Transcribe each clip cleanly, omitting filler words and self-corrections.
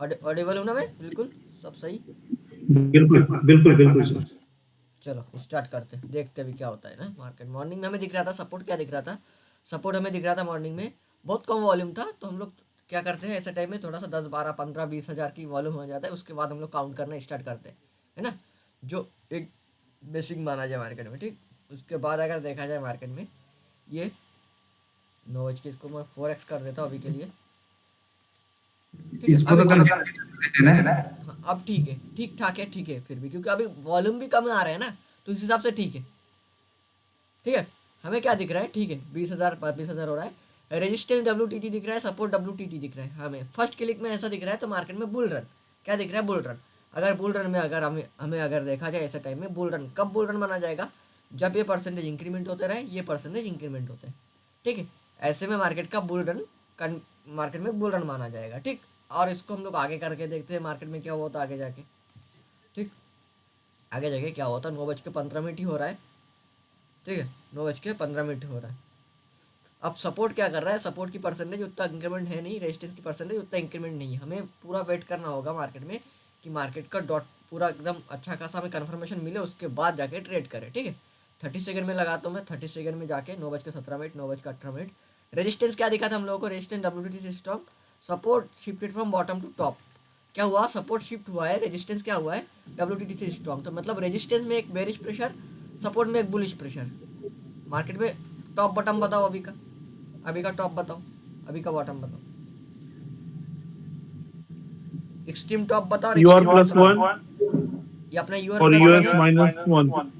Audible हूँ ना मैं? बिल्कुल सब सही। बिल्कुल बिल्कुल बिल्कुल सर। चलो स्टार्ट करते हैं, देखते हैं अभी क्या होता है ना मार्केट। मॉर्निंग में हमें दिख रहा था सपोर्ट, क्या दिख रहा था? सपोर्ट हमें दिख रहा था मॉर्निंग में, बहुत कम वॉल्यूम था, तो हम लोग क्या करते हैं ऐसे टाइम में, थोड़ा सा 10 12 15 20 हज़ार की वॉल्यूम हो जाता है, उसके बाद हम लोग काउंट करना स्टार्ट करते हैं, है ना, जो एक बेसिक माना जाए मार्केट में, ठीक। उसके बाद अगर देखा जाए मार्केट में, ये 9 बज के, इसको मैं 4x कर देता हूँ अभी के लिए, ठीक है इसको अभी तो ठीक। कंटिन्यू देना है। हाँ अब ठीक है, ठीक ठाक है, ठीक है फिर भी, क्योंकि अभी वॉल्यूम भी कम आ रहा है ना, तो इस हिसाब से ठीक है, ठीक है। हमें क्या दिख रहा है, ठीक है 20 हज़ार 22 हज़ार हो रहा है, रेजिस्टेंस WTT दिख रहा है, सपोर्ट WTT दिख रहा है, हमें फर्स्ट क्लिक में ऐसा दिख रहा है, तो मार्केट में बुल रन, क्या दिख रहा है, बुल रन। अगर बुल रन में अगर हमें अगर देखा जाए ऐसे टाइम में, बुल रन कब बुल रन माना जाएगा, जब ये परसेंटेज इंक्रीमेंट होते रहे, ये परसेंटेज इंक्रीमेंट होते हैं, ठीक है। ऐसे में मार्केट का बुल रन, मार्केट में बुल रन माना जाएगा, ठीक। और इसको हम लोग आगे करके देखते हैं मार्केट में क्या हुआ होता आगे जाके, ठीक। आगे जाके क्या होता, 9:15 ही हो रहा है, ठीक है, 9:15 हो रहा है। अब सपोर्ट क्या कर रहा है, सपोर्ट की परसेंटेज उतना इंक्रीमेंट है नहीं, रेजिस्टेंस की परसेंटेज उतना इंक्रीमेंट नहीं है, हमें पूरा वेट करना होगा मार्केट में कि मार्केट का डॉट पूरा एकदम अच्छा खासा हमें कन्फर्मेशन मिले, उसके बाद जाके ट्रेड करें, ठीक है। 30 सेकंड में लगाता हूँ मैं, 30 सेकंड में जाके 9:17 9:18 रेजिस्टेंस क्या दिखा था हम लोगों को, resistance WTT system, support shifted from bottom to top, क्या हुआ, सपोर्ट शिफ्ट हुआ है, रेजिस्टेंस क्या हुआ है, WTT से स्ट्रॉन्ग, तो मतलब रेजिस्टेंस में एक बेरिश प्रेशर, सपोर्ट में एक बुलिश प्रेशर, मार्केट में टॉप बॉटम बताओ अभी का, अभी का टॉप बताओ, अभी का बॉटम बताओ, एक्सट्रीम टॉप बताओ और U R extreme plus bottom one बताओ। ये अपना यूआर और प्लस वन यूएस है, माइनस वन।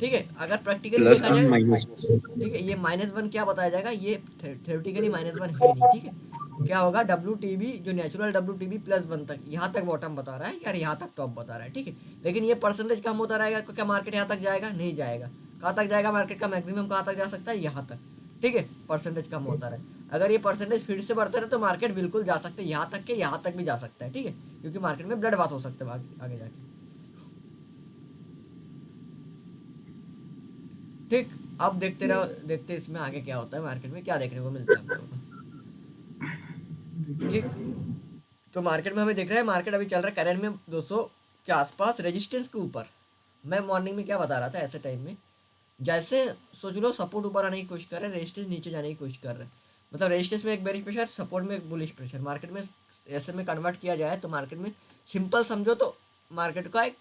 ठीक है। अगर प्रैक्टिकली प्लस देखा वन जाए, माइनस ठीक है, ये -1 क्या बताया जाएगा, ये थ्योरेटिकली -1 है नहीं, ठीक है। क्या होगा, WTB जो नेचुरल WTB +1 तक, यहाँ तक बॉटम बता रहा है यार, यहाँ तक टॉप बता रहा है, ठीक है। लेकिन ये परसेंटेज कम होता रहेगा, क्या मार्केट यहाँ तक जाएगा, नहीं जाएगा। कहाँ तक जाएगा मार्केट का मैक्सिमम, कहाँ तक जा सकता है, यहाँ तक, ठीक है। परसेंटेज कम होता रहे, अगर ये परसेंटेज फिर से बढ़ता रहे तो मार्केट बिल्कुल जा सकते हैं यहाँ तक के, यहाँ तक भी जा सकता है, ठीक है, क्योंकि मार्केट में ब्लड बात हो सकता है आगे जाके, ठीक। अब देखते रहो, देखते इसमें आगे क्या होता है मार्केट में, क्या देखने को मिलता है हम लोगों को, ठीक। तो मार्केट में हमें दिख रहा है, मार्केट अभी चल रहा है करंट में 200 के आसपास, रेजिस्टेंस के ऊपर। मैं मॉर्निंग में क्या बता रहा था, ऐसे टाइम में जैसे सोच लो सपोर्ट ऊपर आने की कोशिश कर रहे हैं, रेजिस्टेंस नीचे जाने की कोशिश कर रहे हैं, मतलब रेजिस्टेंस में एक बेरिश प्रेशर, सपोर्ट में एक बुलिश प्रेशर, मार्केट में ऐसे में कन्वर्ट किया जाए तो मार्केट में सिंपल समझो तो मार्केट का एक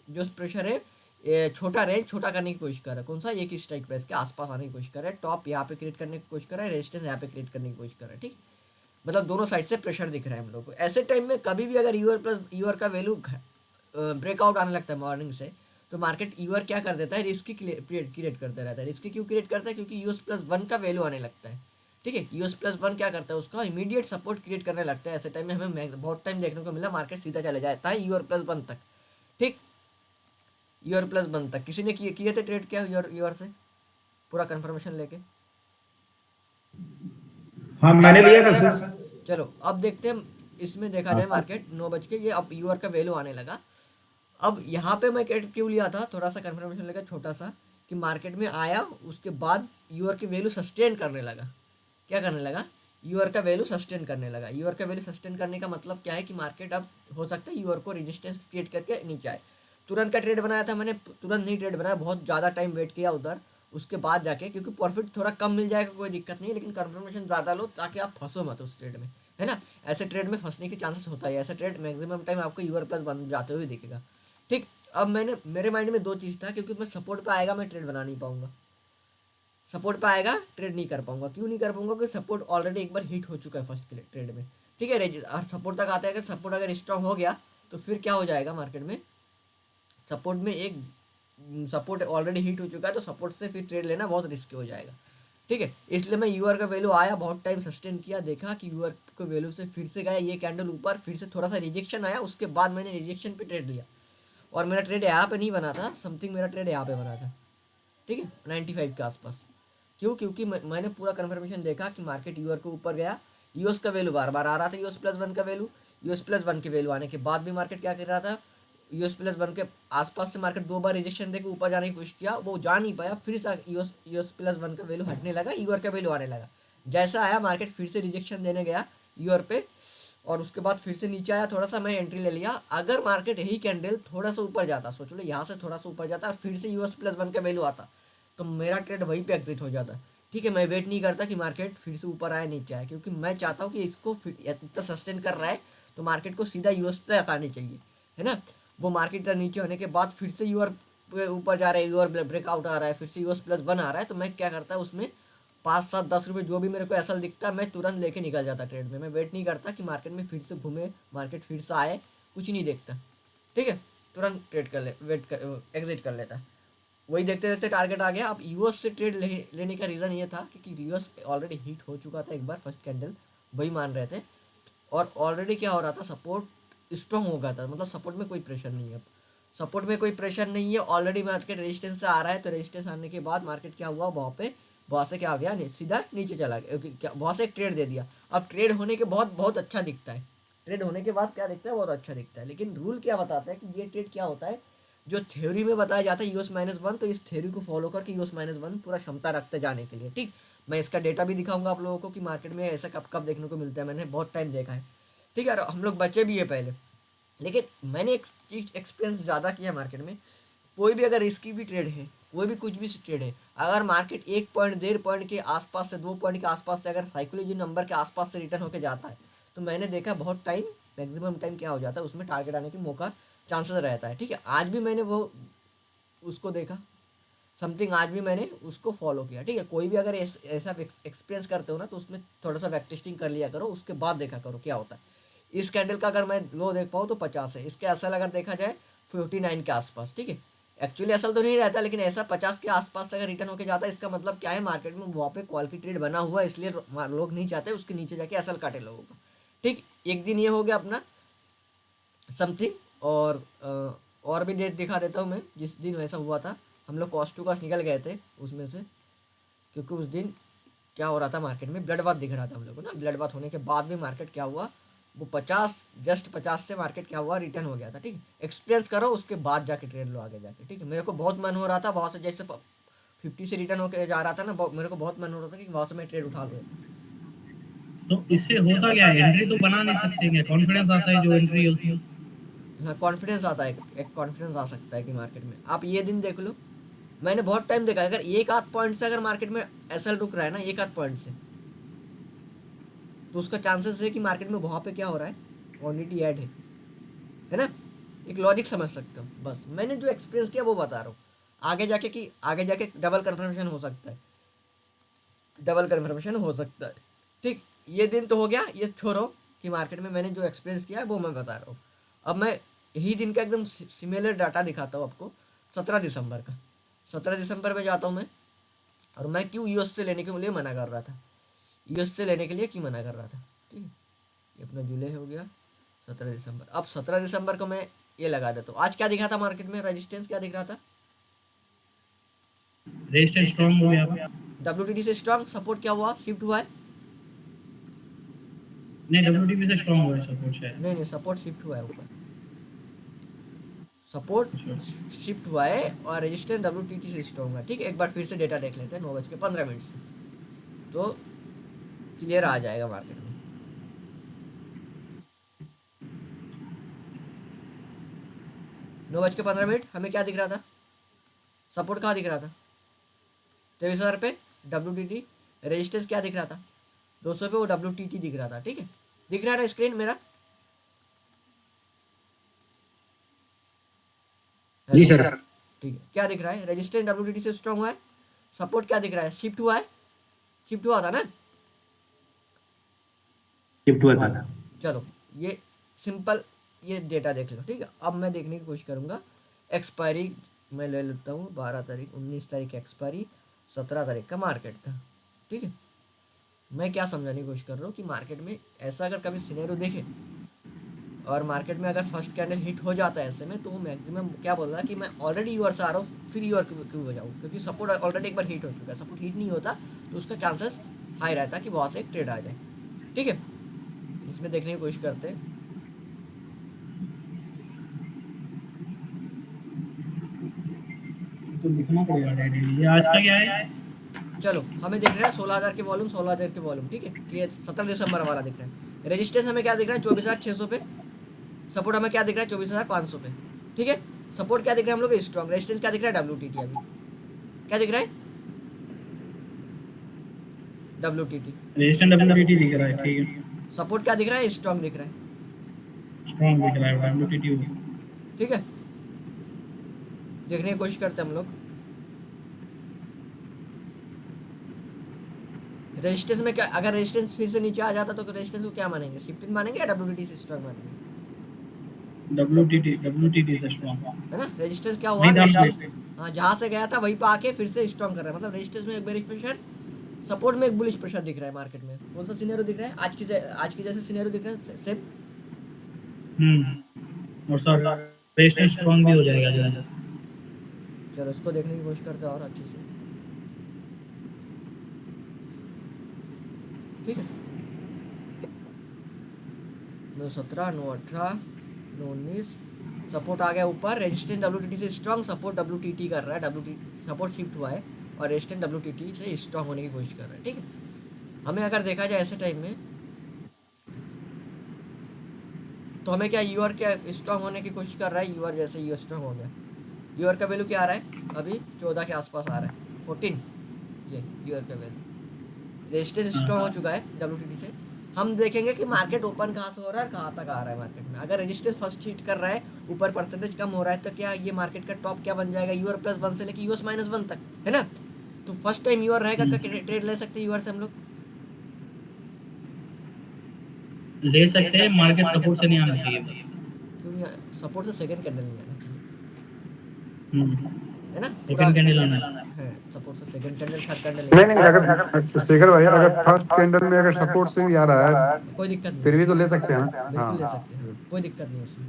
जो प्रेशर है, ये छोटा रेंज छोटा करने की कोशिश कर रहा है, कौन सा, एक ही स्ट्राइक प्राइस के आसपास आने की कोशिश कर रहा है, टॉप यहाँ पे क्रिएट करने की कोशिश कर रहा है, रेजिस्टेंस यहाँ पे क्रिएट करने की कोशिश कर रहा है, ठीक। मतलब दोनों साइड से प्रेशर दिख रहा है हम लोग को। ऐसे टाइम में कभी भी अगर यूआर का वैल्यू ब्रेकआउट आने लगता है मॉर्निंग से, तो मार्केट यूआर क्या कर देता है, रिस्क क्रिएट करता रहता है। रिस्क क्यों क्रिएट करता है, क्योंकि US+1 का वैल्यू आने लगता है, ठीक है। US+1 क्या करता है, उसका इमीडिएट सपोर्ट क्रिएट करने लगता है। ऐसे टाइम में हमें बहुत टाइम देखने को मिला, मार्केट सीधा चले जाता है UR+1 तक, ठीक। UR+1 तक किसी ने किए थे ट्रेड क्या यूआर से, पूरा कंफर्मेशन लेके? हाँ मैंने लिया था सर। चलो अब देखते हैं, इसमें देखा हाँ जाए मार्केट 9 बज के, ये अब यूआर का वैल्यू आने लगा। अब यहाँ पे मैं क्यों लिया था, थोड़ा सा कंफर्मेशन लेकर छोटा सा, कि मार्केट में आया उसके बाद यूआर की वैल्यू सस्टेन करने लगा, क्या करने लगा, यूआर का वैल्यू सस्टेन करने लगा। यूआर का वैल्यू सस्टेन करने का मतलब क्या है कि मार्केट अब हो सकता है यूआर को रेजिस्टेंस क्रिएट करके नीचे आए। तुरंत का ट्रेड बनाया था मैंने, तुरंत नहीं ट्रेड बनाया, बहुत ज़्यादा टाइम वेट किया उधर, उसके बाद जाके, क्योंकि प्रॉफिट थोड़ा कम मिल जाएगा कोई दिक्कत नहीं, लेकिन कंफर्मेशन ज़्यादा लो ताकि आप फंसो मत उस ट्रेड में, है ना। ऐसे ट्रेड में फंसने के चांसेस होता है, ऐसे ट्रेड मैक्सिमम टाइम आपको UR+ बन जाते हुए दिखेगा, ठीक। अब मेरे माइंड में दो चीज़ था, क्योंकि मैं सपोर्ट पे आएगा मैं ट्रेड बना नहीं पाऊंगा, सपोर्ट पे आएगा ट्रेड नहीं कर पाऊंगा, क्यों नहीं कर पाऊंगा, क्योंकि सपोर्ट ऑलरेडी एक बार हिट हो चुका है फर्स्ट ट्रेड में, ठीक है। और सपोर्ट तक आता है, अगर सपोर्ट अगर स्ट्रांग हो गया तो फिर क्या हो जाएगा मार्केट में, सपोर्ट में एक सपोर्ट ऑलरेडी हिट हो चुका है, तो सपोर्ट से फिर ट्रेड लेना बहुत रिस्की हो जाएगा, ठीक है। इसलिए मैं यूआर का वैल्यू आया, बहुत टाइम सस्टेन किया, देखा कि यूआर के वैल्यू से फिर से गया ये कैंडल ऊपर, फिर से थोड़ा सा रिजेक्शन आया, उसके बाद मैंने रिजेक्शन पे ट्रेड लिया, और मेरा ट्रेड यहाँ पे नहीं बना था, समथिंग मेरा ट्रेड यहाँ पे बना था, ठीक है, 95 के आसपास। क्यों, क्योंकि मैंने पूरा कन्फर्मेशन देखा कि मार्केट यूआर के ऊपर गया, यूएस का वैल्यू बार बार आ रहा था, US+1 का वैल्यू, US+1 के वैल्यू आने के बाद भी मार्केट क्या कर रहा था, US+1 के आसपास से मार्केट दो बार रिजेक्शन देकर ऊपर जाने की कोशिश किया, वो जा नहीं पाया, फिर से US+1 का वैल्यू हटने लगा, यूआर का वैल्यू आने लगा। जैसा आया मार्केट फिर से रिजेक्शन देने गया यूआर पे, और उसके बाद फिर से नीचे आया, थोड़ा सा मैं एंट्री ले लिया। अगर मार्केट यही कैंडल थोड़ा सा ऊपर जाता, सोच लो यहाँ से थोड़ा सा ऊपर जाता और फिर से US+1 का वैल्यू आता, तो मेरा ट्रेड वहीं पे एग्जिट हो जाता। ठीक है, मैं वेट नहीं करता कि मार्केट फिर से ऊपर आए नीचे आए, क्योंकि मैं चाहता हूँ कि इसको इतना सस्टेन कर रहा है तो मार्केट को सीधा US पे आनी चाहिए, है ना। वो मार्केट का नीचे होने के बाद फिर से यूआर ऊपर जा रहा है, यूआर ब्रेकआउट आ रहा है, फिर से US+1 आ रहा है, तो मैं क्या करता है उसमें 5, 7, 10 रुपये जो भी मेरे को एसएल दिखता है मैं तुरंत लेके निकल जाता ट्रेड में। मैं वेट नहीं करता कि मार्केट में फिर से घूमे, मार्केट फिर से आए, कुछ नहीं देखता। ठीक है, तुरंत ट्रेड कर ले, एग्जिट कर लेता। वही देखते देखते टारगेट आ गया। अब यूएस से ट्रेड लेने का रीज़न ये था क्योंकि यूएस ऑलरेडी हिट हो चुका था एक बार, फर्स्ट कैंडल वही मान रहे थे, और ऑलरेडी क्या हो रहा था, सपोर्ट स्ट्रॉन्ग हो गया था, मतलब सपोर्ट में कोई प्रेशर नहीं है। अब सपोर्ट में कोई प्रेशर नहीं है, ऑलरेडी मार्केट रेजिस्टेंस से आ रहा है, तो रेजिस्टेंस आने के बाद मार्केट क्या हुआ, वहाँ से क्या आ गया, सीधा नीचे चला गया, वहाँ से एक ट्रेड दे दिया। अब ट्रेड होने के बहुत बहुत अच्छा दिखता है, ट्रेड होने के बाद क्या दिखता है, बहुत अच्छा दिखता है। लेकिन रूल क्या बताता है कि ये ट्रेड क्या होता है, जो थ्योरी में बताया जाता है US-1, तो इस थ्योरी को फॉलो करके US-1 पूरा क्षमता रखते जाने के लिए। ठीक, मैं इसका डेटा भी दिखाऊंगा आप लोगों को कि मार्केट में ऐसा कब कब देखने को मिलता है, मैंने बहुत टाइम देखा है। ठीक है, और हम लोग बचे भी है पहले, लेकिन मैंने एक चीज एक्सपीरियंस ज़्यादा किया मार्केट में। कोई भी अगर रिस्की भी ट्रेड है, कोई भी कुछ भी ट्रेड है, अगर मार्केट 1 पॉइंट 1.5 पॉइंट के आसपास से 2 पॉइंट के आसपास से अगर साइकोलॉजी नंबर के आसपास से रिटर्न होकर जाता है, तो मैंने देखा बहुत टाइम, मैक्सिमम टाइम क्या हो जाता है उसमें टारगेट आने की मौका चांसेस रहता है। ठीक है, आज भी मैंने वो उसको देखा समथिंग, आज भी मैंने उसको फॉलो किया। ठीक है, कोई भी अगर ऐसा एक्सपीरियंस करते हो ना, तो उसमें थोड़ा सा बैक टेस्टिंग कर लिया करो, उसके बाद देखा करो क्या होता है। इस कैंडल का अगर मैं लो देख पाऊँ तो 50 है, इसके असल अगर देखा जाए 49 के आसपास। ठीक है, एक्चुअली असल तो नहीं रहता, लेकिन ऐसा 50 के आसपास से अगर रिटर्न होकर जाता है, इसका मतलब क्या है, मार्केट में वहाँ पे क्वालिटी ट्रेड बना हुआ है, इसलिए लोग नहीं चाहते उसके नीचे जाके असल काटे लोगों का। ठीक, एक दिन ये हो गया अपना समथिंग, और भी डेट दिखा देता हूँ मैं, जिस दिन वैसा हुआ था। हम लोग कॉस्ट टू कॉस्ट निकल गए थे उसमें से, क्योंकि उस दिन क्या हो रहा था मार्केट में, ब्लड बाथ दिख रहा था हम लोग को ना। ब्लड बाथ होने के बाद भी मार्केट क्या हुआ, वो 50 से मार्केट क्या हुआ, रिटर्न हो गया था। ठीक है, एक्सपीरियंस करो उसके बाद जाके ट्रेड लो आगे जाके। ठीक है, मेरे को बहुत मन हो रहा था वहाँ से, जैसे 50 से रिटर्न होकर जा रहा था ना, मेरे को बहुत मन हो रहा था कि वहाँ से मैं ट्रेड उठा लूँ। तो इससे होता क्या है, एंट्री तो बना नहीं सकते क्या, कॉन्फिडेंस आता है जो एंट्री है उसमें। हाँ, कॉन्फिडेंस आता है, एक कॉन्फिडेंस आ सकता है कि मार्केट में। आप ये दिन देख लो, मैंने बहुत टाइम देखा, अगर एक आध पॉइंट से अगर मार्केट में एसएल रुक रहा है ना, एक आध पॉइंट से, तो उसका चांसेस है कि मार्केट में वहाँ पे क्या हो रहा है, क्वांटिटी ऐड है ना। एक लॉजिक समझ सकते हो, बस मैंने जो एक्सपीरियंस किया वो बता रहा हूँ। आगे जाके डबल कन्फर्मेशन हो सकता है, डबल कन्फर्मेशन हो सकता है। ठीक, ये दिन तो हो गया, ये छोड़ो कि मार्केट में मैंने जो एक्सपीरियंस किया है वो मैं बता रहा हूँ। अब मैं यही दिन का एकदम सिमिलर डाटा दिखाता हूँ आपको, 17 दिसंबर का। 17 दिसंबर में जाता हूँ मैं, और मैं क्यों यूएस से लेने के लिए मना कर रहा था, यूएस से लेने के लिए क्यों मना कर रहा था। ठीक है, ये अपना जुलाई हो गया, 17 दिसंबर। अब 17 दिसंबर को मैं ये लगा देता हूँ। आज क्या दिखा था मार्केट में, रेजिस्टेंस क्या दिख रहा था, रेजिस्टेंस स्ट्रांग हो गया। WTD से स्ट्रांग, सपोर्ट क्या हुआ, शिफ्ट हुआ है, नहीं, डब्ल्यूटीपी से स्ट्रांग हुआ है सपोर्ट शायद। नहीं सपोर्ट शिफ्ट हुआ है ऊपर, सपोर्ट शिफ्ट हुआ है, और रेजिस्टेंस WTT से स्ट्रांग है। ठीक है, एक बार फिर से डेटा देख लेते हैं 9:15 से, तो क्लियर आ जाएगा मार्केट में। 9:15 हमें क्या दिख रहा था, सपोर्ट कहाँ दिख रहा था, 23,000 पे WTT, रेजिस्टेंस क्या दिख रहा था, 200 पे वो WTT दिख रहा था। ठीक है, दिख रहा है ना स्क्रीन मेरा, जी सर। ठीक है, क्या दिख रहा है, रेजिस्टेंस WTT से स्ट्रांग हुआ है, सपोर्ट क्या दिख रहा है, शिफ्ट हुआ है, शिफ्ट हुआ था ना, शिफ्ट हुआ था। चलो ये सिंपल, ये डेटा देख लो। ठीक है, अब मैं देखने की कोशिश करूँगा एक्सपायरी, मैं ले लेता हूँ 12 तारीख, 19 तारीख एक्सपायरी, 17 तारीख का मार्केट था। ठीक है, मैं क्या समझाने की कोशिश कर रहा हूँ कि मार्केट में ऐसा अगर कभी सिनेरियो देखे, और मार्केट में अगर फर्स्ट कैंडल हिट हो जाता है ऐसे में, तो मैक्सिमम क्या बोल रहा है कि मैं ऑलरेडी यूआर से आ रहा हूँ, फिर यूआर क्यों हो जाऊँ, क्योंकि सपोर्ट ऑलरेडी एक बार हिट हो चुका है। सपोर्ट हिट नहीं होता तो उसका चांसेस हाई रहता है कि वहाँ से एक ट्रेड आ जाए। ठीक है, इसमें देखने की कोशिश करते हैं। तो लिखना पड़ेगा डेली। ये आज का क्या है, चलो हमें दिख रहा है 16,000 के वॉल्यूम, 16,000 के वॉल्यूम। ठीक है, ये 17 दिसंबर वाला दिख रहा है। रेजिस्टेंस हमें क्या दिख रहा है 24,600 पे, सपोर्ट हमें क्या दिख रहा है 24,500 पे, ठीक है। सपोर्ट क्या दिख रहा है हम लोग स्ट्रॉन्ग, रेजिस्टेंस क्या दिख रहा है WTT, अभी क्या दिख रहा है WTT, रेजिस्टेंस डब्ल्यूटीटी दिख रहा है, ठीक है। सपोर्ट क्या दिख रहा है स्ट्रॉन्ग दिख रहा है, स्ट्रांग दिख रहा है डब्ल्यूटीटी। ठीक है। देखने की कोशिश करते हैं हम लोग। रेजिस्टेंस में क्या, अगर रेजिस्टेंस फिर से नीचे आ जाता तो रेजिस्टेंस को क्या मानेंगे, शिफ्टिंग मानेंगे या WTT से स्ट्रॉन्ग मानेंगे, डब्ल्यूटीटी से स्ट्रांग है ना। रेजिस्टेंस क्या हुआ, नहीं था। हाँ जहाँ से गया था वहीं पे आके फिर से स्ट्रॉन्ग कर रहा है, मतलब रेजिस्टेंस में एक बेरिश प्रेशर, सपोर्ट में एक बुलिश प्रेशर दिख रहा है मार्केट में। कौन सा सिनेरियो दिख रहा है, आज की जैसे सिनेरियो दिख रहा है सेम। और सर रेजिस्टेंस स्ट्रांग भी हो जाएगा जल्दी। चलो इसको देखने की कोशिश करते हैं और अच्छे से, ठीक है। 917, 918, 919, सपोर्ट आ गया ऊपर, रेजिस्टेंस WTT से स्ट्रॉन्ग, सपोर्ट WTT कर रहा है, WTT सपोर्ट शिफ्ट हुआ है और रेजिस्टेंस WTT से स्ट्रॉन्ग होने की कोशिश कर रहा है, ठीक है। हमें अगर देखा जाए ऐसे टाइम में तो हमें क्या यूआर क्या स्ट्रॉन्ग होने की कोशिश कर रहा है, यूआर जैसे यूआर स्ट्रॉन्ग हो गया, यूआर का वैल्यू क्या आ रहा है अभी 14 के आसपास आ रहा है, 14, ये यूआर का वैल्यू, रेजिस्टेंस स्ट्रॉन्ग हो चुका है WTT से। हम देखेंगे कि मार्केट ओपन कहाँ से हो रहा है, कहाँ तक आ रहा है मार्केट में। अगर रेजिस्टेंस फर्स्ट हिट कर रहा है, ऊपर परसेंटेज कम हो रहा है, तो क्या ये मार्केट का टॉप क्या बन जाएगा, UR+1 से लेकर US-1 तक, है ना। तो फर्स्ट टाइम यूआर रहेगा, ट्रेड ले सकते हैं यूआर से हम लोग, ले सकते हैं। मार्केट सपोर्ट से नहीं आना चाहिए। क्यों नहीं, सपोर्ट से सेकंड कैंडल नहीं आना चाहिए, है ना। सेकंड कैंडल आना है सपोर्ट से सेकंड कैंडल, थर्ड कैंडल नहीं नहीं, अगर शेखर भाई अगर फर्स्ट कैंडल में अगर सपोर्ट से भी आ रहा है कोई दिक्कत नहीं, फिर भी तो ले सकते हैं ना। बिल्कुल ले सकते हैं, कोई दिक्कत नहीं उसमें।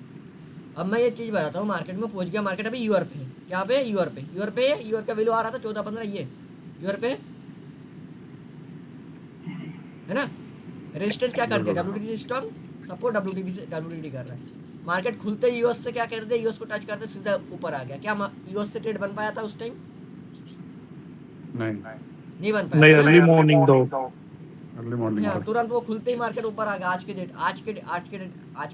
अब मैं ये चीज़ बताता हूँ, मार्केट में पहुंच गया, मार्केट अभी यूआर पे है, क्या पे यूआर पे, यूआर पे यूआर का वैल्यू आ रहा था 14-15, ये यूआर पे है ना। रेजिस्टेंस क्या कर दिया WTT से स्ट्रॉन्ग, सपोर्ट WTT कर रहा है। मार्केट खुलते ही यूएस से क्या कर दिया, यूएस को टच करते सीधा ऊपर आ गया, क्या यूएस से ट्रेड बन पाया था उस टाइम, नहीं बन पाया, नहीं अर्ली मॉर्निंग दो, अर्ली मॉर्निंग हाँ तुरंत वो खुलते ही मार्केट ऊपर आ गया। आज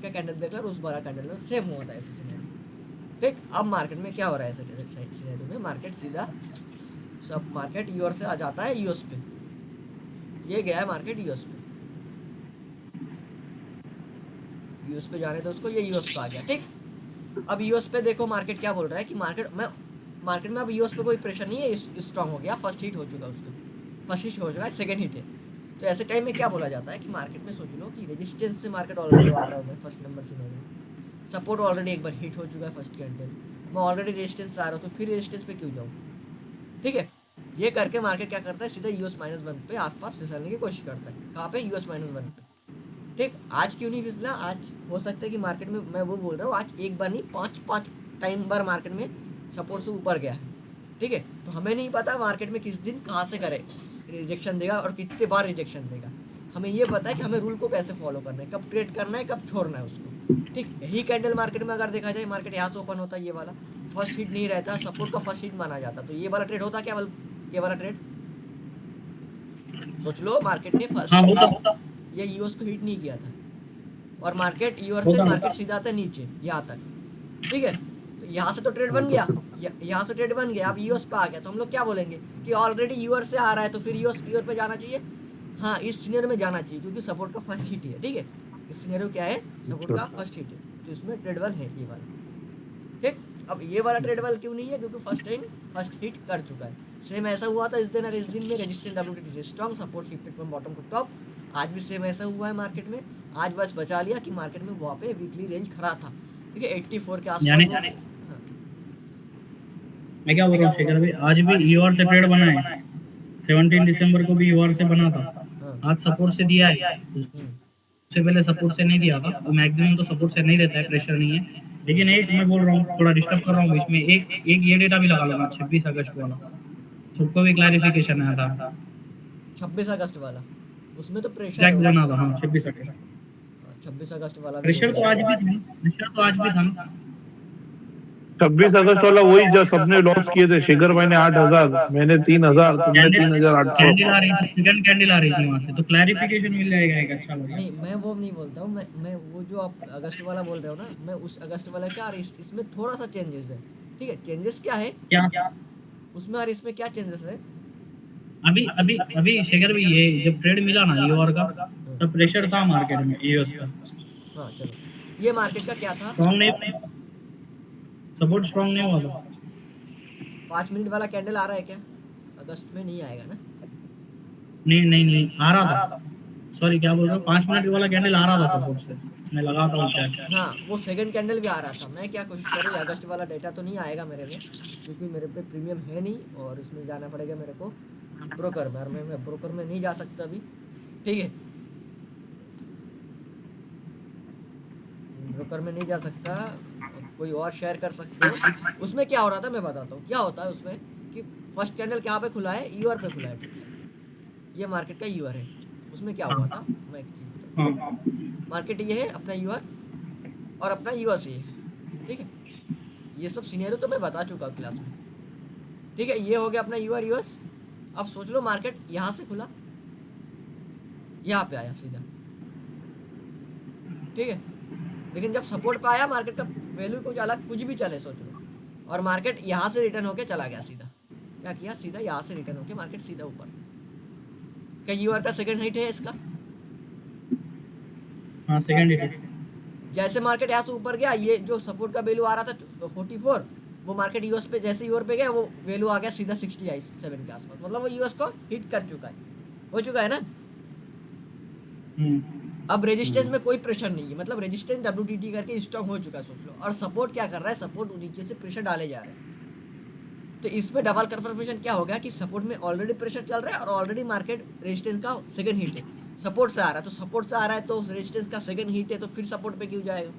का कैंडल देख लो, उस बारह कैंडल में सेम हुआ था ऐसे सिनेरियो, ठीक। अब मार्केट में क्या हो रहा है ऐसे सिनेरियो में, मार्केट सीधा सब मार्केट यूएस से आ जाता है यूएस पे, ये गया है मार्केट यूएस पे, यूएस पे जाने तो उसको, ये यूएस पे आ गया, ठीक। अब यूएस पे देखो मार्केट क्या बोल रहा है कि मार्केट में अब यूएस पे कोई प्रेशर नहीं है, स्ट्रॉन्ग हो गया, फर्स्ट हिट हो चुका उसका, फर्स्ट हिट हो चुका है, सेकंड हिट है। तो ऐसे टाइम में क्या बोला जाता है कि मार्केट में सोच लो कि रेजिस्टेंस से मार्केट ऑलरेडी आ रहा हूँ, first number scenario, support already एक बार हिट हो चुका है फर्स्ट कैंडल, मैं ऑलरेडी रेजिस्टेंस से आ रहा हूँ, तो फिर रेजिस्टेंस पे क्यों जाऊँ, ठीक है। ये करके मार्केट क्या करता है, सीधा US-1 पे आसपास फिसलने की कोशिश करता है, कहाँ पे, US-1 पे, ठीक। आज क्यों नहीं फिसला, आज हो सकता है कि मार्केट में, मैं वो बोल रहा हूँ, आज एक बार नहीं पाँच टाइम बार मार्केट में सपोर्ट से ऊपर गया है, ठीक है। तो हमें नहीं पता मार्केट में किस दिन कहाँ से करे रिजेक्शन देगा और कितने बार रिजेक्शन देगा, हमें ये पता है कि हमें रूल को कैसे फॉलो करना है, कब ट्रेड करना है, कब छोड़ना है उसको, ठीक। यही कैंडल मार्केट में अगर देखा जाए, मार्केट यहाँ से ओपन होता है, ये वाला फर्स्ट हिट नहीं रहता, सपोर्ट का फर्स्ट हिट माना जाता, तो ये वाला ट्रेड होता क्या, ये वाला ट्रेड सोच लो, मार्केट ने फर्स्ट ये यूएस को हिट नहीं किया था और मार्केट यूएस से मार्केट सीधा था नीचे यहाँ तक, ठीक है। तो यहाँ से तो ट्रेड बन गया, यहाँ से ट्रेड बन गया, अब यूएस पे आ गया, तो हम लोग क्या बोलेंगे कि ऑलरेडी यूएस से आ रहा है, तो फिर यूएस पे जाना चाहिए, हाँ इस सिनेरियो में जाना चाहिए, क्योंकि सपोर्ट का फर्स्ट हिट है, ठीक है। इस सिनेरियो क्या है, सपोर्ट का फर्स्ट हिट है, तो इसमें ट्रेडबल है ये वाला, ठीक। अब ये वाला ट्रेडबल क्यों नहीं है, क्योंकि फर्स्ट टाइम फर्स्ट हिट कर चुका है। सेम ऐसा हुआ था इस दिन और इस दिन में, रेजिस्टेंस WTT से strong, support shifted from bottom to top, आज भी सेम ऐसा हुआ है मार्केट में। आज बस बचा लिया कि मार्केट में वहाँ पे वीकली रेंज खड़ा था, ठीक है, 84 के आसपास। मैं क्या बोल रहा हूँ शेखर भाई, आज भी यूआर से ट्रेड बना है, 17 दिसंबर को भी यूआर से बना था, आज सपोर्ट से दिया है, उससे पहले सपोर्ट से नहीं दिया था, और मैक्सिमम तो सपोर्ट से नहीं देता है, प्रेशर नहीं है। लेकिन एक मैं बोल रहा हूँ, थोड़ा डिस्टर्ब कर रहा हूँ बीच में, एक ये डेटा भी लगा लो, 26 अगस्त वाला, सबको भी क्लैरिफिकेशन आया था, 26 अगस्त वाला, उसमें तो प्रेशर बना था, हाँ 26 अगस्त, 26 अगस्त वाला प्रेशर तो आज भी था, प्रेशर तो आज भी था, 26 अगस्त वाला वही जब सबने लॉस किए थे। शेखर भाई ने 8,000, मैंने 3,000, तुमने कैंडल 3,800। कैंडल आ रही थी, सेकंड कैंडल आ रही थी वहां से, तो क्लैरिफिकेशन मिल जाएगा एक अच्छा बढ़िया। नहीं, मैं वो नहीं बोलता हूँ, मैं वो जो आप अगस्त वाला बोल रहे हो ना, मैं उस अगस्त वाला क्या, और इसमें थोड़ा सा चेंजेस है। ठीक है, चेंजेस क्या है क्या उसमें और इसमें, क्या चेंजेस है? अभी अभी अभी शेखर भाई, ये जब ट्रेड मिला ना ईओआर का, तब प्रेशर था मार्केट में यूएस का। हाँ चलो, ये मार्केट का क्या था? स्ट्रॉन्ग नहीं, सपोर्ट स्ट्रॉन्ग नहीं हुआ था। 5 मिनट वाला कैंडल आ रहा है क्या? अगस्त में नहीं आएगा ना? नहीं नहीं नहीं आ रहा था, सॉरी क्या बोल रहा हूँ, 5 मिनट वाला कैंडल आ रहा था सपोर्ट से, मैं लगाता हूँ चेक। हाँ, वो सेकंड कैंडल भी आ रहा था। मैं क्या कोशिश कर रही, अगस्त वाला डेटा तो नहीं आएगा मेरे में, क्योंकि मेरे पे प्रीमियम है नहीं, और इसमें जाना पड़ेगा मेरे को ब्रोकर में, और मैं ब्रोकर में नहीं जा सकता अभी। ठीक है, ब्रोकर में नहीं जा सकता, कोई और शेयर कर सकते हो। उसमें क्या हो रहा था मैं बताता हूँ क्या होता है उसमें, कि फर्स्ट कैंडल क्या पे खुला है, यूआर पे खुला है। ठीक है, ये मार्केट का यूआर है। उसमें क्या हुआ था, मैं एक चीज़ बताता हूँ। हाँ मार्केट ये है अपना यूआर, और अपना यूएस ये है। ठीक है, ये सब सीनियर तो मैं बता चुका क्लास में। ठीक है, ये हो गया अपना यूआर यूएस। अब सोच लो मार्केट यहाँ से खुला, यहाँ पे आया सीधा। ठीक है, लेकिन जब सपोर्ट पे आया मार्केट का वैल्यू कुछ अलग, कुछ भी चले सोच लो, और मार्केट यहाँ से रिटर्न होके चला गया सीधा। क्या किया, सीधा यहाँ से रिटर्न होके मार्केट सीधा ऊपर। क्या यूआर का सेकंड हिट है इसका? हाँ सेकंड हिट। जैसे मार्केट यहाँ से ऊपर गया, ये जो सपोर्ट का वैल्यू आ रहा था 44, वो मार्केट यूएस पे जैसे यूआर पे गया, वो वैल्यू आ गया सीधा 67 के आसपास। मतलब वो यूएस को हिट कर चुका है, हो चुका है ना। अब रेजिस्टेंस में कोई प्रेशर नहीं है, मतलब रेजिस्टेंस डब्ल्यूटीटी करके स्ट्रॉन्ग हो चुका है सोच लो। और सपोर्ट क्या कर रहा है, सपोर्ट नीचे से प्रेशर डाले जा रहे हैं। तो इसमें डबल कंफर्मेशन क्या हो गया कि सपोर्ट में ऑलरेडी प्रेशर चल रहा है, और ऑलरेडी मार्केट रेजिस्टेंस का सेकंड हिट है। सपोर्ट से आ रहा है, तो सपोर्ट से आ रहा है तो रेजिस्टेंस का सेकंड हिट है, तो फिर सपोर्ट पे क्यों जाएगा?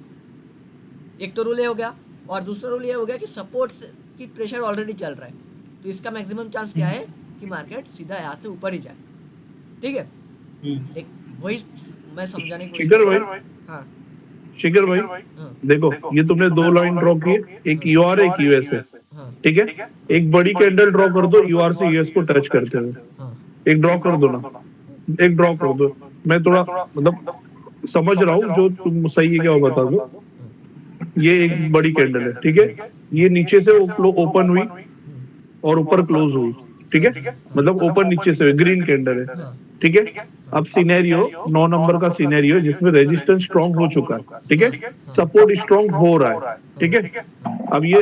एक तो रूल ये हो गया, और दूसरा रूल ये हो गया कि सपोर्ट की प्रेशर ऑलरेडी चल रहा है, तो इसका मैक्सिमम चांस क्या है कि मार्केट सीधा यहाँ से ऊपर ही जाए। ठीक है, एक वही मैं समझाने की कोशिश शेखर कर भाई, रहा हूँ। हाँ शेखर भाई, हाँ देखो ये तुमने 2 लाइन ड्रॉ की, एक यूआर एक यूएस है। हाँ ठीक है, एक बड़ी कैंडल ड्रॉ कर दो यूआर से यूएस को टच करते हुए, हाँ एक ड्रॉ कर दो ना, एक ड्रॉ कर दो। मैं थोड़ा मतलब समझ रहा हूँ, जो तुम सही है क्या वो बता दो। ये एक बड़ी कैंडल है, ठीक है, ये नीचे से ओपन हुई और ऊपर क्लोज हुई। ठीक है, मतलब ओपन नीचे से ग्रीन कैंडल है। हाँ ठीक है, अब सिनेरियो 9 नंबर का सिनेरियो जिसमें रेजिस्टेंस स्ट्रांग हो चुका है। ठीक है, सपोर्ट स्ट्रांग हो रहा है। ठीक है, अब ये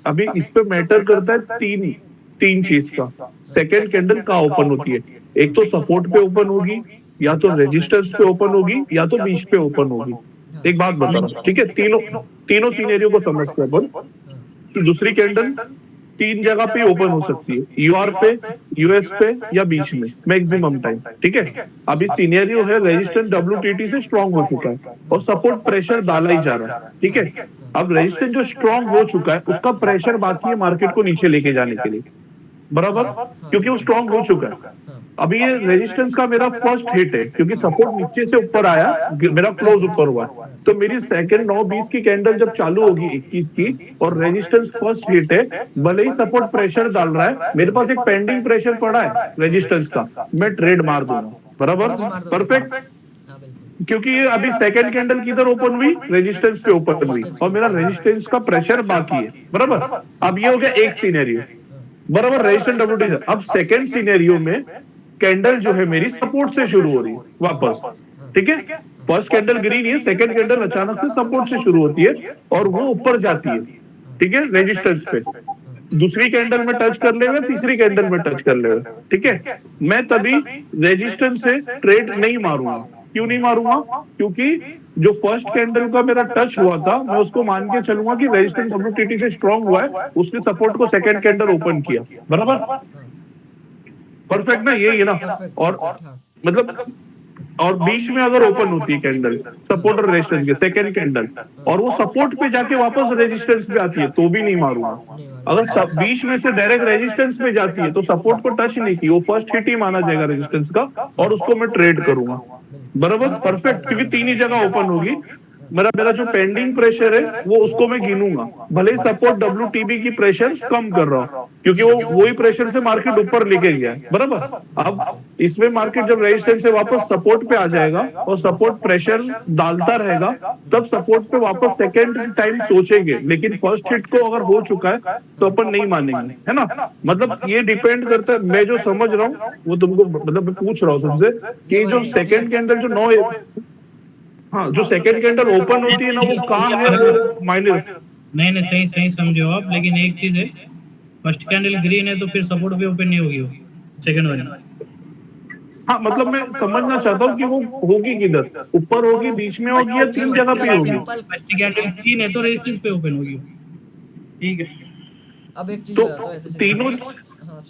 अभी इस पे मैटर करता है तीन तीन चीज का। सेकंड कैंडल कहाँ ओपन होती है, एक तो सपोर्ट पे ओपन होगी, या तो रेजिस्टेंस पे ओपन होगी, या तो बीच पे ओपन होगी। एक बात बता रहा हूँ, ठीक है, तीनों तीनों सिनेरियो को समझते हैं अपन। कि दूसरी कैंडल 3 जगह पे ओपन हो सकती है, यूआर पे, यूएस पे, या बीच में मैक्सिमम टाइम। ठीक है, अभी सिनेरियो है रेजिस्टेंस डब्ल्यूटीटी से स्ट्रांग हो चुका है और सपोर्ट प्रेशर डाला ही जा रहा है। ठीक है, अब रेजिस्टेंस जो स्ट्रांग हो चुका है उसका प्रेशर बाकी है मार्केट को नीचे लेके जाने के लिए, बराबर, क्योंकि वो स्ट्रांग हो चुका है। अभी ये रेजिस्टेंस का मेरा फर्स्ट हिट है, क्योंकि सपोर्ट नीचे से ऊपर आया, मेरा क्लोज ऊपर हुआ, तो मेरी सेकंड 9:20 की कैंडल जब चालू होगी 21 की, और रेजिस्टेंस फर्स्ट हिट है, भले ही सपोर्ट प्रेशर डाल रहा है, मेरे पास एक पेंडिंग प्रेशर पड़ा है रेजिस्टेंस का, मैं ट्रेड मार दूंगा, बराबर, परफेक्ट। हाँ बिल्कुल। क्योंकि ये अभी सेकंड कैंडल किधर ओपन हुई, रेजिस्टेंस पे ओपन हुई, और मेरा रेजिस्टेंस का प्रेशर बाकी है, बराबर। अब ये हो गया एक सिनेरियो, बराबर, रेजिस्टेंस डब्ल्यूटी। अब सेकंड सिनेरियो में कैंडल जो है मेरी सपोर्ट से शुरू हो रही है वापस। ठीक है, फर्स्ट कैंडल ग्रीन है, सेकंड कैंडल अचानक से सपोर्ट से शुरू होती है और वो ऊपर जाती है। ठीक है, रेजिस्टेंस पे दूसरी कैंडल में टच कर लेगा, तीसरी कैंडल में टच कर लेगा। ठीक है, मैं तभी रेजिस्टेंस से ट्रेड नहीं मारूंगा। क्यों नहीं मारूंगा, क्योंकि जो फर्स्ट कैंडल का मेरा टच हुआ था, मैं उसको मान के चलूंगा कि रेजिस्टेंस डब्ल्यूटीटी से स्ट्रांग हुआ है, उसने सपोर्ट को सेकंड कैंडल ओपन किया, बराबर, परफेक्ट ना, ये ना। और मतलब और बीच में अगर ओपन होती है कैंडल सपोर्ट और रेजिस्टेंस के, सेकंड कैंडल, और वो सपोर्ट पे जाके वापस रेजिस्टेंस पे आती है, तो भी नहीं मारूंगा। अगर बीच में से डायरेक्ट रेजिस्टेंस पे जाती है तो सपोर्ट को टच नहीं की, वो फर्स्ट हिट ही माना जाएगा रेजिस्टेंस का, और उसको मैं ट्रेड करूंगा, बराबर, परफेक्ट, क्योंकि तीन ही जगह ओपन होगी। मेरा मेरा जो पेंडिंग प्रेशर है वो उसको मैं गिनूंगा, भले ही सपोर्ट WTB की प्रेशर कम कर रहा हूँ, क्योंकि वो वही प्रेशर से मार्केट ऊपर लेके गया है, बराबर। अब इसमें मार्केट जब रेजिस्टेंस से वापस सपोर्ट पे आ जाएगा और सपोर्ट प्रेशर डालता रहेगा, तब सपोर्ट पे वापस सेकेंड टाइम सोचेंगे, लेकिन फर्स्ट हिट को अगर हो चुका है तो अपन नहीं मानेंगे, है ना। मतलब ये डिपेंड करता है, मैं जो समझ रहा हूँ वो तुमको, मतलब मैं पूछ रहा हूँ तुमसे ये कि जो वही ये सेकंड कैंडल जो नौ, हाँ, जो सेकंड कैंडल ओपन होती है ना, वो कहाँ है वो मायने। नहीं नहीं, सही सही समझे हो आप, लेकिन एक चीज है, फर्स्ट कैंडल ग्रीन है तो फिर सपोर्ट भी ओपन नहीं होगी वो सेकंड वाली। हाँ, मतलब मैं समझना चाहता हूँ कि वो होगी किधर, ऊपर होगी, बीच में होगी, या तीन देखो जगह पे देखो होगी। सिंपल। फर्स्ट कैंडल ग्रीन है तो रेजिस्टेंस पे ओपन होगी वो। ठीक है। अब एक चीज तो बताता हूँ ऐसे सिनेरियो तीनों, में। हाँ,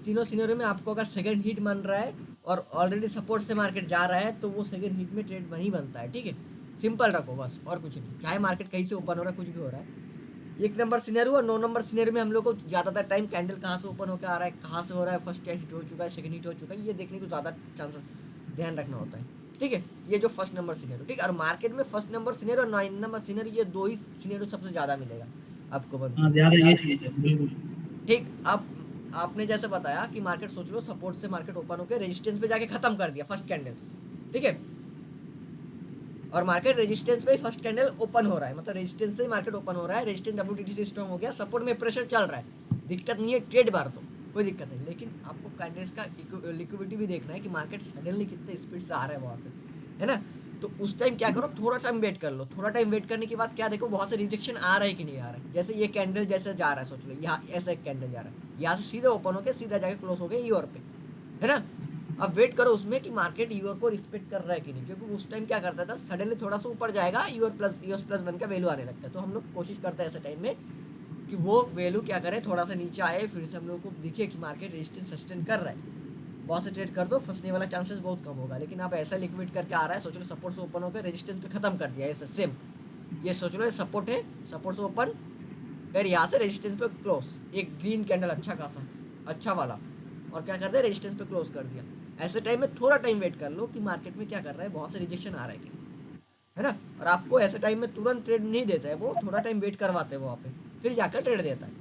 तीनों सिनेरियो में आपको अगर सेकंड हिट बन रहा है और ऑलरेडी सपोर्ट से मार्केट जा रहा है तो वो सेकंड हिट में ट्रेड नहीं बनता है, ठीक है। सिंपल रखो बस, और कुछ नहीं, चाहे मार्केट कहीं से ओपन हो रहा है, कुछ भी हो रहा है। 1 नंबर सिनेरियो और 9 नंबर सिनेरियो में हम लोग को ज़्यादातर टाइम कैंडल कहाँ से ओपन होकर आ रहा है, कहाँ से हो रहा है, फर्स्ट हिट हो चुका है, सेकंड हिट हो चुका है, ये देखने को ज़्यादा चांसेस ध्यान रखना होता है, ठीक है। ये जो फर्स्ट नंबर सिनेरियो, ठीक है। और मार्केट में फर्स्ट नंबर सिनेरियो और 9 नंबर सिनेरियो, ये दो ही सिनेरियो सबसे ज़्यादा मिलेगा आपको बनते हाँ, हुए, ज्यादा ये चीज है बिल्कुल। ठीक। अब आपने जैसे बताया कि मार्केट, सोच लो सपोर्ट से मार्केट ओपन होकर रेजिस्टेंस पे जाके खत्म कर दिया फर्स्ट कैंडल, ठीक है। और मार्केट रेजिस्टेंस पे ही फर्स्ट कैंडल ओपन हो रहा है, मतलब रेजिस्टेंस से ही मार्केट ओपन हो रहा है, रेजिस्टेंस WTT से स्ट्रांग हो गया, सपोर्ट में प्रेशर चल रहा है, दिक्कत नहीं है, ट्रेड बार तो कोई दिक्कत नहीं। लेकिन आपको कैंडल्स का लिक्विडिटी भी देखना है कि मार्केट सडनली कितने स्पीड से आ रहा है वहाँ से, है ना। तो उस टाइम क्या करो, थोड़ा टाइम वेट कर लो। थोड़ा टाइम वेट करने के बाद क्या देखो, बहुत से रिजेक्शन आ रहा है कि नहीं आ रहा है। जैसे ये कैंडल जैसे जा रहा है, सोच लो यहाँ ऐसा एक कैंडल जा रहा है, यहाँ से सीधे ओपन होकर सीधा जाके क्लोज हो गया ईओर पे, है ना। अब वेट करो उसमें कि मार्केट यूआर को रिस्पेक्ट कर रहा है कि नहीं, क्योंकि उस टाइम क्या करता था, सडनली थोड़ा सा ऊपर जाएगा यूएस प्लस 1 का वैल्यू आने लगता है। तो हम लोग कोशिश करते हैं ऐसे टाइम में कि वो वैल्यू क्या करे, थोड़ा सा नीचे आए, फिर से हम लोग को दिखे कि मार्केट रेजिस्टेंस सस्टेन कर रहा है, बहुत से ट्रेड कर दो, फंसने वाला चांसेस बहुत कम होगा। लेकिन आप ऐसा लिक्विड करके आ रहा है, सोच लो सपोर्ट से ओपन होकर रेजिस्टेंस पे खत्म कर दिया, ऐसे सेम। ये सोच लो सपोर्ट है, सपोर्ट से ओपन, फिर यहाँ से रेजिस्टेंस पे क्लोज, एक ग्रीन कैंडल अच्छा खासा, अच्छा वाला, और क्या कर दिया, रेजिस्टेंस पे क्लोज कर दिया। ऐसे टाइम में थोड़ा टाइम वेट कर लो कि मार्केट में क्या कर रहा है, बहुत से रिजेक्शन आ रहा है कि, है ना। और आपको ऐसे टाइम में तुरंत ट्रेड नहीं देता है वो, थोड़ा टाइम वेट करवाते हैं वहाँ पे, फिर जाकर ट्रेड देता है,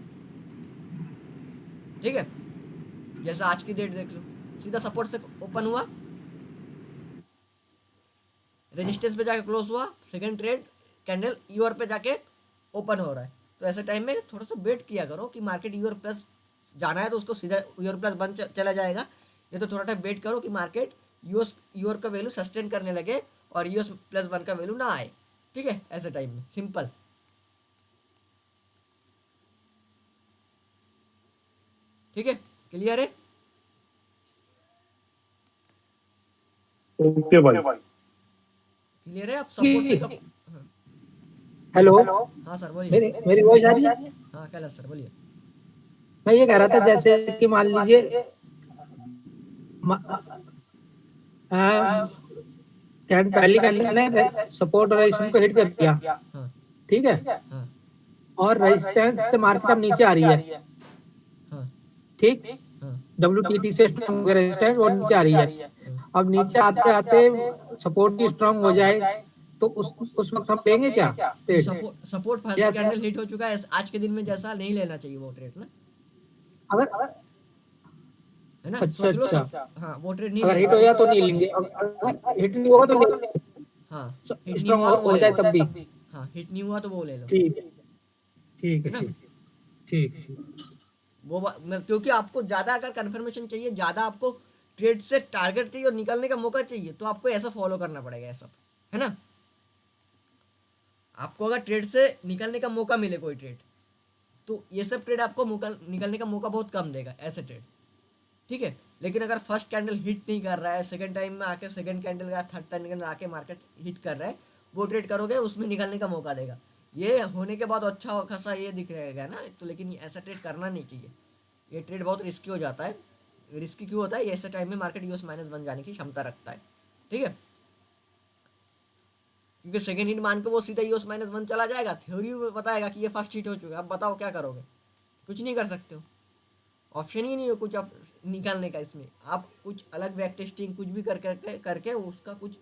ठीक है। जैसा आज की डेट देख लो, सीधा सपोर्ट से ओपन हुआ, रेजिस्टेंस पे जाके क्लोज हुआ, सेकंड ट्रेड कैंडल यूआर पे जाके ओपन हो रहा है। तो ऐसे टाइम में थोड़ा सा वेट किया करो कि मार्केट यूआर प्लस जाना है तो उसको सीधा यूआर+1 चला जाएगा, ये तो थोड़ा टाइम वेट करो कि मार्केट यूआर का वैल्यू सस्टेन करने लगे और US+1 का वैल्यू ना आए, ठीक है। ऐसे टाइम में सिंपल, ठीक है, क्लियर है। ओके भाई। क्लियर है, आप सपोर्ट से कब। हाँ, हेलो, हाँ सर बोलिए। मेरी मेरी वॉइस आ रही है? हाँ कैलाश सर बोलिए। मैं ये कह रहा था, जैसे कि मान लीजिए पहली कैंडल ने सपोर्ट और रेजिस्टेंस को हिट कर दिया, हाँ ठीक है, हाँ और रेजिस्टेंस से मार्केट अब नीचे आ रही है, हाँ ठीक, हाँ WTT से स्ट्रॉन्ग रेजिस्टेंस वो नीचे आ रही है। हाँ। अब नीचे आते आते सपोर्ट भी स्ट्रॉन्ग हो जाए तो उस वक्त हम लेंगे क्या तो ट्रेड? सपोर्ट फर्स्ट या कैंडल हिट हो चुका है आज के दिन में, जैसा नहीं लेना चाहिए वो ट्रेड ना, अगर है ना। अच्छा सोच लो अच्छा, हाँ वो ट्रेड नहीं अगर लेना हिट हो उस। गया तो नहीं लेंगे, अगर हिट नहीं होगा तो लेंगे, हाँ, हिट नहीं स्ट्रॉन्ग हुआ तो वो हो ले जाए लो। तब भी। हाँ, हिट नहीं हुआ तो वो ले लो, ठीक ठीक है है, ना। ठीक ठीक ठीक। क्योंकि आपको ज़्यादा अगर कन्फर्मेशन चाहिए, ज़्यादा आपको ट्रेड से टारगेट चाहिए और निकलने का मौका चाहिए, तो आपको ऐसा फॉलो करना पड़ेगा, ये सब, है ना। आपको अगर ट्रेड से निकलने का मौका मिले कोई ट्रेड, तो ये सब ट्रेड आपको निकलने का मौका बहुत कम देगा, ऐसे ट्रेड, ठीक है। लेकिन अगर फर्स्ट कैंडल हिट नहीं कर रहा है, सेकंड टाइम में आके सेकंड कैंडल का थर्ड टाइम में आके मार्केट हिट कर रहा है, वो ट्रेड करोगे, उसमें निकलने का मौका देगा। ये होने के बाद अच्छा खासा ये दिख रहेगा ना, तो लेकिन ऐसा ट्रेड करना नहीं चाहिए, ये ट्रेड बहुत रिस्की हो जाता है। रिस्की क्यों होता है, ये ऐसे टाइम में मार्केट US-1 जाने की क्षमता रखता है, ठीक है। क्योंकि सेकंड हिट मान के वो सीधा US-1 चला जाएगा, थ्योरी बताएगा कि ये फर्स्ट हिट हो चुका है, अब बताओ क्या करोगे, कुछ नहीं कर सकते हो, ऑप्शन ही नहीं है कुछ आप निकालने का। इसमें आप कुछ अलग बैक टेस्टिंग कुछ भी करके उसका कुछ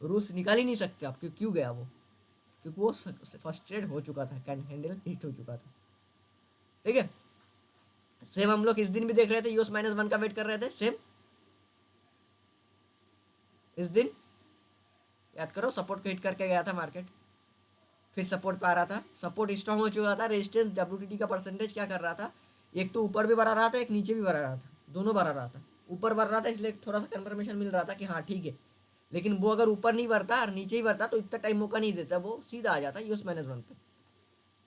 रूल्स निकाल ही नहीं सकते आप, क्यों गया वो, क्योंकि वो फर्स्ट ट्रेड हो चुका था, कैंडल हिट हो चुका था। ठीक है, सेम हम लोग इस दिन भी देख रहे थे, यूएस -1 का वेट कर रहे थे। सेम इस दिन याद करो, सपोर्ट को हिट करके गया था मार्केट, फिर सपोर्ट पे आ रहा था, सपोर्ट स्ट्रॉन्ग हो चुका था। रेजिस्टेंस डब्ल्यूटीटी का परसेंटेज क्या कर रहा था, एक तो ऊपर भी बढ़ा रहा था, एक नीचे भी बढ़ा रहा था, दोनों बढ़ा रहा था। ऊपर बढ़ रहा था इसलिए थोड़ा सा कंफर्मेशन मिल रहा था कि हाँ ठीक है, लेकिन वो अगर ऊपर नहीं बढ़ता और नीचे ही बढ़ता तो इतना टाइम मौका नहीं देता, वो सीधा आ जाता यूएस -1 पे,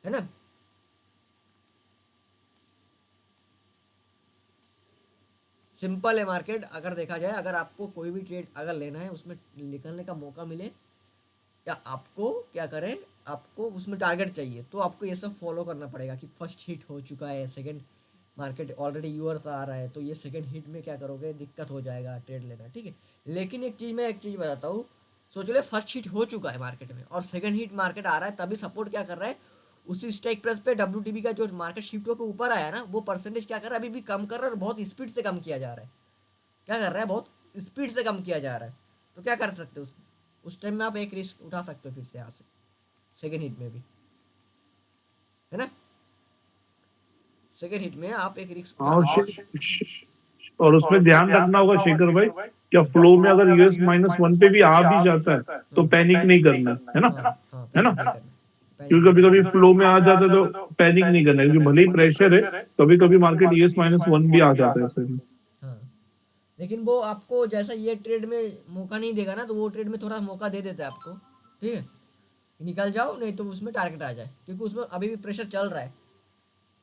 है ना। सिंपल है मार्केट, अगर देखा जाए, अगर आपको कोई भी ट्रेड अगर लेना है, उसमें निकलने का मौका मिले, या आपको क्या करें, आपको उसमें टारगेट चाहिए, तो आपको ये सब फॉलो करना पड़ेगा कि फर्स्ट हिट हो चुका है, सेकंड मार्केट ऑलरेडी यूअर्स आ रहा है, तो ये सेकंड हिट में क्या करोगे, दिक्कत हो जाएगा ट्रेड लेना। ठीक है, लेकिन एक चीज़ बताता हूँ, सोच लो फर्स्ट हिट हो चुका है मार्केट में और सेकंड हिट मार्केट आ रहा है, तभी सपोर्ट क्या कर रहा है, उसी स्ट्राइक प्राइस पे डब्ल्यूटीबी का जो मार्केट शिफ्ट होकर ऊपर आया ना, वो परसेंटेज क्या कर रहा है, अभी भी कम कर रहा है और बहुत स्पीड से कम किया जा रहा है। क्या कर रहा है, बहुत स्पीड से कम किया जा रहा है। तो क्या कर सकते हो, उस टाइम में आप एक रिस्क उठा सकते हो फिर से यहाँ से, सेकेंड हिट में भी, है ना। सेकेंड हिट में आप एक रिस्क उठा और सकते हो। और उसमें ध्यान रखना होगा शेखर भाई, क्या फ्लो में अगर यूएस -1 पे भी आ भी जाता है तो पैनिक नहीं करना है ना, हाँ हाँ, है पैनिक ना। नहीं करना, पैनिक क्योंकि नहीं कभी करना। कभी फ्लो में आ जाता है तो पैनिक नहीं करना है, क्योंकि भले ही प्रेशर है, कभी कभी मार्केट यूएस -1 भी आ जाता है ऐसे में। हाँ, लेकिन वो आपको जैसा ये ट्रेड में मौका नहीं देगा ना, तो वो ट्रेड में थोड़ा मौका दे देता है आपको। ठीक है, निकल जाओ, नहीं तो उसमें टारगेट आ जाए, क्योंकि उसमें अभी भी प्रेशर चल रहा है।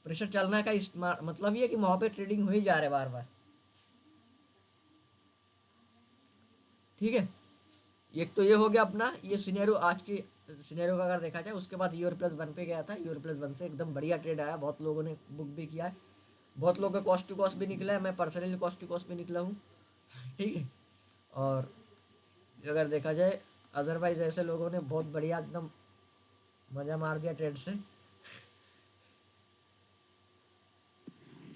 प्रेशर चलने का मतलब ये है कि वहाँ पे ट्रेडिंग हो ही जा रहा है बार बार। ठीक है, एक तो ये हो गया अपना ये सिनेरियो, आज के सिनेरियो का अगर देखा जाए। उसके बाद यूरो +1 पे गया था, यूरो +1 से एकदम बढ़िया ट्रेड आया, बहुत लोगों ने बुक भी किया है, बहुत लोगों का कॉस्ट टू कॉस्ट भी निकला है, मैं पर्सनली कॉस्ट टू कॉस्ट भी निकला हूँ। ठीक है, और अगर देखा जाए अदरवाइज ऐसे लोगों ने बहुत बढ़िया एकदम मज़ा मार दिया ट्रेड से।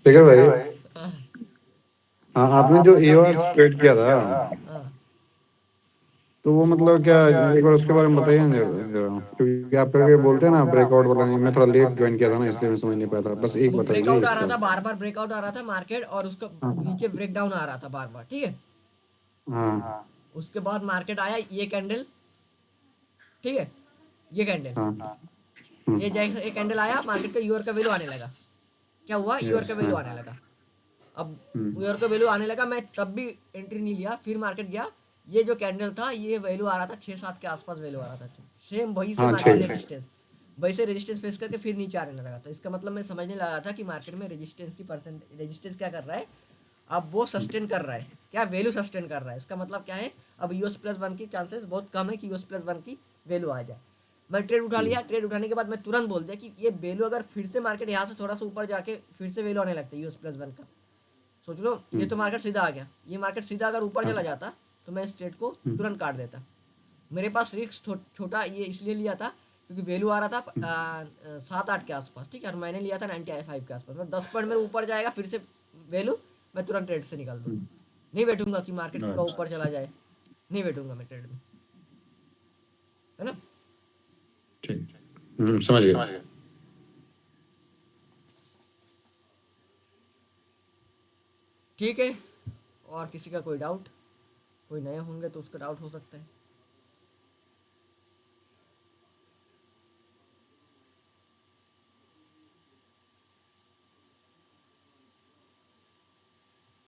शेखर भाई, हाँ हाँ आपने जो AOR ट्रेड किया था, हाँ, तो वो मतलब क्या, एक बार उसके बारे में बताइए ना जरा, क्योंकि आप करके बोलते हैं ना ब्रेकआउट वाला, नहीं मैं थोड़ा लेट ज्वाइन किया था ना, इसलिए मैं समझ नहीं पाया था, बस एक वो बताइए ब्रेकआउट आ रहा इसका। था, बार बार ब्रेकआउट आ रहा था मार्केट, और उसका हाँ नीचे ब्रेकडाउन आ रहा था बार बार। ठीक है, हाँ उसके बाद मार्केट आया ये कैंडल, ठीक है, ये कैंडल, हाँ। ये जैसे एक कैंडल आया, मार्केट का यूआर का वैल्यू आने लगा। क्या हुआ, यूआर यस का हाँ। वैल्यू आने लगा। अब यूआर का वैल्यू आने लगा, मैं तब भी एंट्री नहीं लिया, फिर मार्केट गया, ये जो कैंडल था ये वैल्यू आ रहा था 6-7 के आसपास वैल्यू आ रहा था, सेम वही से हाँ मार्केट छः। रेजिस्टेंस, वही से रेजिस्टेंस फेस करके फिर नीचे आने लगा। तो इसका मतलब मैं समझने लगा था कि मार्केट में रेजिस्टेंस की रेजिस्टेंस क्या कर रहा है, अब वो सस्टेन कर रहा है, क्या वैल्यू सस्टेन कर रहा है। इसका मतलब क्या है, अब यूएस+1 की चांसेस बहुत कम है कि यूएस+1 की वैल्यू आ जाए। मैं ट्रेड उठा लिया, ट्रेड उठाने के बाद मैं तुरंत बोल दिया कि ये वैल्यू अगर फिर से मार्केट यहाँ से थोड़ा सा ऊपर जाके फिर से वैल्यू आने लगता है यूएस+1 का, सोच लो ये तो मार्केट सीधा आ गया, ये मार्केट सीधा अगर ऊपर चला जाता तो मैं इस ट्रेड को तुरंत काट देता। मेरे पास रिस्क छोटा ये इसलिए लिया था क्योंकि वैल्यू आ रहा था 7-8 के आसपास। ठीक है, और मैंने लिया था 95 के आसपास, मतलब 10 पॉइंट मेरे ऊपर जाएगा फिर से वैल्यू, मैं तुरंत ट्रेड से निकाल दूँ, नहीं बैठूंगा कि मार्केट पूरा ऊपर चला जाए, नहीं बैठूंगा मैं ट्रेड में, है ना। ठीक, समझ गया। ठीक है, और किसी का कोई डाउट, कोई नए होंगे तो उसका डाउट हो सकता है।